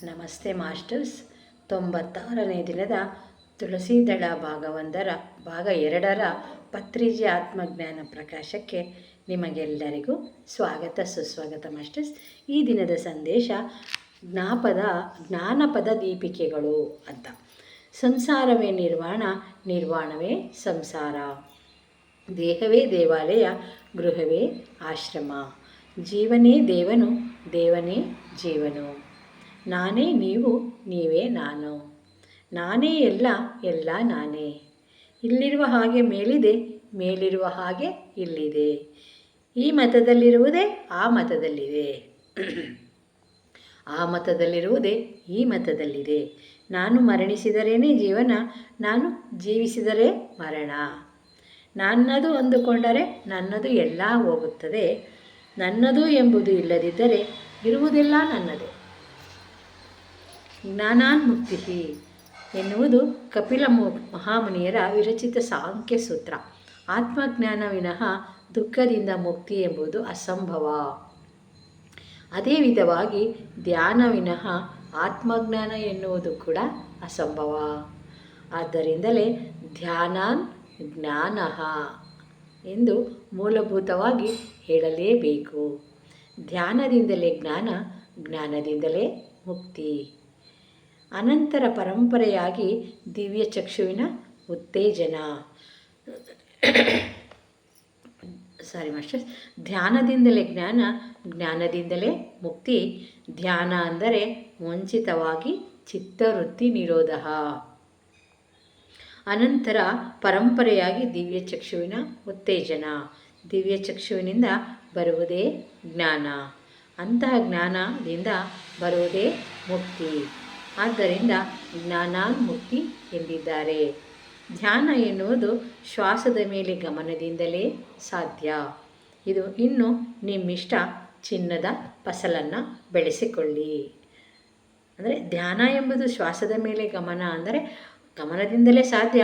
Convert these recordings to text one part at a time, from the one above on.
ನಮಸ್ತೆ ಮಾಸ್ಟರ್ಸ್. 96ನೇ ದಿನದ ತುಳಸೀದಳ ಭಾಗ 2ರ ಪತ್ರಿಜಿ ಆತ್ಮಜ್ಞಾನ ಪ್ರಕಾಶಕ್ಕೆ ನಿಮಗೆಲ್ಲರಿಗೂ ಸ್ವಾಗತ ಸುಸ್ವಾಗತ ಮಾಸ್ಟರ್ಸ್. ಈ ದಿನದ ಸಂದೇಶ ಜ್ಞಾನಪದ ದೀಪಿಕೆಗಳು ಅಂತ. ಸಂಸಾರವೇ ನಿರ್ವಾಣ, ನಿರ್ವಾಣವೇ ಸಂಸಾರ. ದೇಹವೇ ದೇವಾಲಯ, ಗೃಹವೇ ಆಶ್ರಮ. ಜೀವನೇ ದೇವನು, ದೇವನೇ ಜೀವನು. ನಾನೇ ನೀವು, ನೀವೇ ನಾನು. ನಾನೇ ಎಲ್ಲ, ಎಲ್ಲ ನಾನೇ. ಇಲ್ಲಿರುವ ಹಾಗೆ ಮೇಲಿದೆ, ಮೇಲಿರುವ ಹಾಗೆ ಇಲ್ಲಿದೆ. ಈ ಮತದಲ್ಲಿರುವುದೇ ಆ ಮತದಲ್ಲಿದೆ, ಆ ಮತದಲ್ಲಿರುವುದೇ ಈ ಮತದಲ್ಲಿದೆ. ನಾನು ಮರಣಿಸಿದರೇನೇ ಜೀವನ, ನಾನು ಜೀವಿಸಿದರೆ ಮರಣ. ನನ್ನದು ಅಂದುಕೊಂಡರೆ ನನ್ನದು ಎಲ್ಲ ಹೋಗುತ್ತದೆ. ನನ್ನದು ಎಂಬುದು ಇಲ್ಲದಿದ್ದರೆ ಇರುವುದೆಲ್ಲ ನನ್ನದೇ. ಜ್ಞಾನಾನ್ಮುಕ್ತಿ ಎನ್ನುವುದು ಕಪಿಲ ಮಹಾಮುನಿಯರ ವಿರಚಿತ ಸಾಂಖ್ಯ ಸೂತ್ರ. ಆತ್ಮಜ್ಞಾನ ವಿನಃ ದುಃಖದಿಂದ ಮುಕ್ತಿ ಎಂಬುದು ಅಸಂಭವ. ಅದೇ ವಿಧವಾಗಿ ಧ್ಯಾನ ವಿನಃ ಆತ್ಮಜ್ಞಾನ ಎನ್ನುವುದು ಕೂಡ ಅಸಂಭವ. ಆದ್ದರಿಂದಲೇ ಧ್ಯಾನಾನ್ ಜ್ಞಾನಃ ಎಂದು ಮೂಲಭೂತವಾಗಿ ಹೇಳಲೇಬೇಕು. ಧ್ಯಾನದಿಂದಲೇ ಜ್ಞಾನ, ಜ್ಞಾನದಿಂದಲೇ ಮುಕ್ತಿ. ಅನಂತರ ಪರಂಪರೆಯಾಗಿ ದಿವ್ಯ ಚಕ್ಷುವಿನ ಉತ್ತೇಜನ. ಧ್ಯಾನದಿಂದಲೇ ಜ್ಞಾನ, ಜ್ಞಾನದಿಂದಲೇ ಮುಕ್ತಿ. ಧ್ಯಾನ ಅಂದರೆ ಮುಂಚಿತವಾಗಿ ಚಿತ್ತವೃತ್ತಿ ನಿರೋಧ. ಅನಂತರ ಪರಂಪರೆಯಾಗಿ ದಿವ್ಯ ಚಕ್ಷುವಿನ ಉತ್ತೇಜನ. ದಿವ್ಯ ಚಕ್ಷುವಿನಿಂದ ಬರುವುದೇ ಜ್ಞಾನ. ಅಂತಹ ಜ್ಞಾನದಿಂದ ಬರುವುದೇ ಮುಕ್ತಿ. ಆದ್ದರಿಂದ ಜ್ಞಾನಾನ್ಮುಕ್ತಿ ಎಂದಿದ್ದಾರೆ. ಧ್ಯಾನ ಎನ್ನುವುದು ಶ್ವಾಸದ ಮೇಲೆ ಗಮನದಿಂದಲೇ ಸಾಧ್ಯ. ಇದು ಇನ್ನು ನಿಮ್ಮಿಷ್ಟ. ಚಿನ್ನದ ಫಸಲನ್ನು ಬೆಳೆಸಿಕೊಳ್ಳಿ. ಅಂದರೆ ಧ್ಯಾನ ಎಂಬುದು ಶ್ವಾಸದ ಮೇಲೆ ಗಮನ ಅಂದರೆ ಗಮನದಿಂದಲೇ ಸಾಧ್ಯ.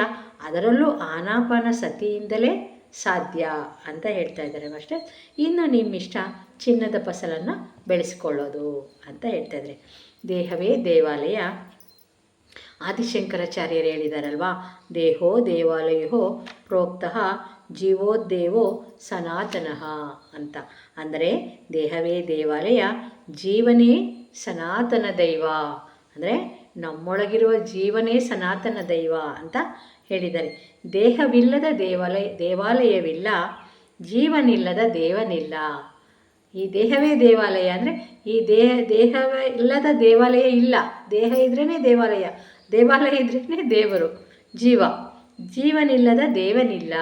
ಅದರಲ್ಲೂ ಆನಾಪಾನ ಸತಿಯಿಂದಲೇ ಸಾಧ್ಯ ಅಂತ ಹೇಳ್ತಾ ಇದ್ದಾರೆ ಮಾಸ್ಟರ್. ಇನ್ನು ನಿಮ್ಮಿಷ್ಟ ಚಿನ್ನದ ಫಸಲನ್ನು ಬೆಳೆಸಿಕೊಳ್ಳೋದು ಅಂತ ಹೇಳ್ತಾ ಇದ್ದಾರೆ. ದೇಹವೇ ದೇವಾಲಯ. ಆದಿಶಂಕರಾಚಾರ್ಯರು ಹೇಳಿದಾರಲ್ವಾ, ದೇಹೋ ದೇವಾಲಯೋ ಪ್ರೋಕ್ತಃ ಜೀವೋದ್ದೇವೋ ಸನಾತನಃ ಅಂತ. ಅಂದರೆ ದೇಹವೇ ದೇವಾಲಯ, ಜೀವನೇ ಸನಾತನ ದೈವ. ಅಂದರೆ ನಮ್ಮೊಳಗಿರುವ ಜೀವನೇ ಸನಾತನ ದೈವ ಅಂತ ಹೇಳಿದ್ದಾರೆ. ದೇಹವಿಲ್ಲದ ದೇವಾಲಯವಿಲ್ಲ, ಜೀವನಿಲ್ಲದ ದೇವನಿಲ್ಲ. ಈ ದೇಹವೇ ದೇವಾಲಯ ಅಂದರೆ ಈ ದೇಹವೇ ಇಲ್ಲದ ದೇವಾಲಯ ಇಲ್ಲ. ದೇಹ ಇದ್ರೇ ದೇವಾಲಯ, ದೇವಾಲಯ ಇದ್ರೇ ದೇವರು, ಜೀವನಿಲ್ಲದ ದೇವನಿಲ್ಲ.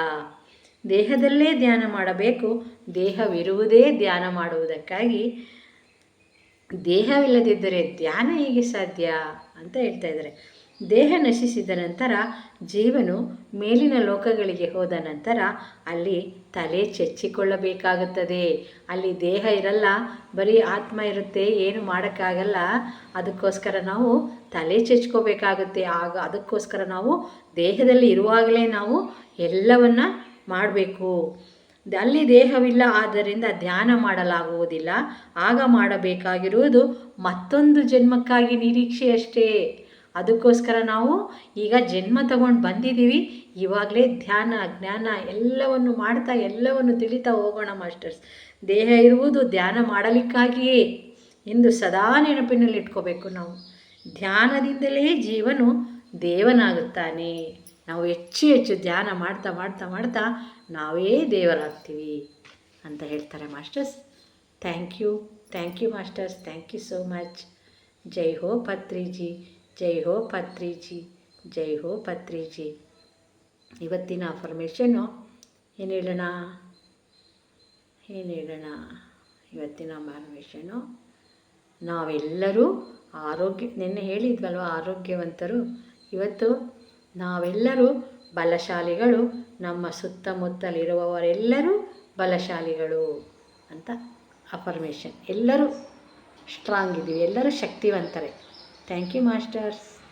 ದೇಹದಲ್ಲೇ ಧ್ಯಾನ ಮಾಡಬೇಕು. ದೇಹವಿರುವುದೇ ಧ್ಯಾನ ಮಾಡುವುದಕ್ಕಾಗಿ. ದೇಹವಿಲ್ಲದಿದ್ದರೆ ಧ್ಯಾನ ಹೇಗೆ ಸಾಧ್ಯ ಅಂತ ಹೇಳ್ತಾ ಇದ್ದಾರೆ. ದೇಹ ನಶಿಸಿದ ನಂತರ ಜೀವನು ಮೇಲಿನ ಲೋಕಗಳಿಗೆ ಹೋದ ನಂತರ ಅಲ್ಲಿ ತಲೆ ಚೆಚ್ಚಿಕೊಳ್ಳಬೇಕಾಗುತ್ತದೆ. ಅಲ್ಲಿ ದೇಹ ಇರಲ್ಲ, ಬರೀ ಆತ್ಮ ಇರುತ್ತೆ, ಏನು ಮಾಡೋಕ್ಕಾಗಲ್ಲ. ಅದಕ್ಕೋಸ್ಕರ ನಾವು ತಲೆ ಚೆಚ್ಕೋಬೇಕಾಗುತ್ತೆ. ಆಗ ಅದಕ್ಕೋಸ್ಕರ ನಾವು ದೇಹದಲ್ಲಿ ಇರುವಾಗಲೇ ನಾವು ಎಲ್ಲವನ್ನು ಮಾಡಬೇಕು. ಅಲ್ಲಿ ದೇಹವಿಲ್ಲ, ಆದ್ದರಿಂದ ಧ್ಯಾನ ಮಾಡಲಾಗುವುದಿಲ್ಲ. ಆಗ ಮಾಡಬೇಕಾಗಿರುವುದು ಮತ್ತೊಂದು ಜನ್ಮಕ್ಕಾಗಿ ನಿರೀಕ್ಷೆಯಷ್ಟೇ. ಅದಕ್ಕೋಸ್ಕರ ನಾವು ಈಗ ಜನ್ಮ ತಗೊಂಡು ಬಂದಿದ್ದೀವಿ. ಇವಾಗಲೇ ಧ್ಯಾನ ಜ್ಞಾನ ಎಲ್ಲವನ್ನು ಮಾಡ್ತಾ ಎಲ್ಲವನ್ನು ತಿಳಿತಾ ಹೋಗೋಣ ಮಾಸ್ಟರ್ಸ್. ದೇಹ ಇರುವುದು ಧ್ಯಾನ ಮಾಡಲಿಕ್ಕಾಗಿಯೇ ಎಂದು ಸದಾ ನೆನಪಿನಲ್ಲಿ ಇಟ್ಕೋಬೇಕು. ನಾವು ಧ್ಯಾನದಿಂದಲೇ ಜೀವನು ದೇವನಾಗುತ್ತಾನೆ. ನಾವು ಹೆಚ್ಚು ಹೆಚ್ಚು ಧ್ಯಾನ ಮಾಡ್ತಾ ಮಾಡ್ತಾ ಮಾಡ್ತಾ ನಾವೇ ದೇವರಾಗ್ತೀವಿ ಅಂತ ಹೇಳ್ತಾರೆ masters. Thank you masters. Thank you so much. ಜೈ ಹೋ ಪತ್ರಿಜಿ, ಜೈ ಹೋ ಪತ್ರಿಜಿ, ಜೈ ಹೋ ಪತ್ರಿಜಿ. ಇವತ್ತಿನ ಅಫರ್ಮೇಷನ್ನು ಏನು ಹೇಳೋಣ? ಇವತ್ತಿನ ಅಫರ್ಮೇಷನ್ನು ನಾವೆಲ್ಲರೂ ನಿನ್ನೆ ಹೇಳಿದ್ವಲ್ವ ಆರೋಗ್ಯವಂತರು. ಇವತ್ತು ನಾವೆಲ್ಲರೂ ಬಲಶಾಲಿಗಳು. ನಮ್ಮ ಸುತ್ತಮುತ್ತಲಿರುವವರೆಲ್ಲರೂ ಬಲಶಾಲಿಗಳು ಅಂತ ಅಫರ್ಮೇಷನ್. ಎಲ್ಲರೂ ಸ್ಟ್ರಾಂಗ್ ಇದ್ದೀವಿ, ಎಲ್ಲರೂ ಶಕ್ತಿವಂತರೇ. Thank you masters.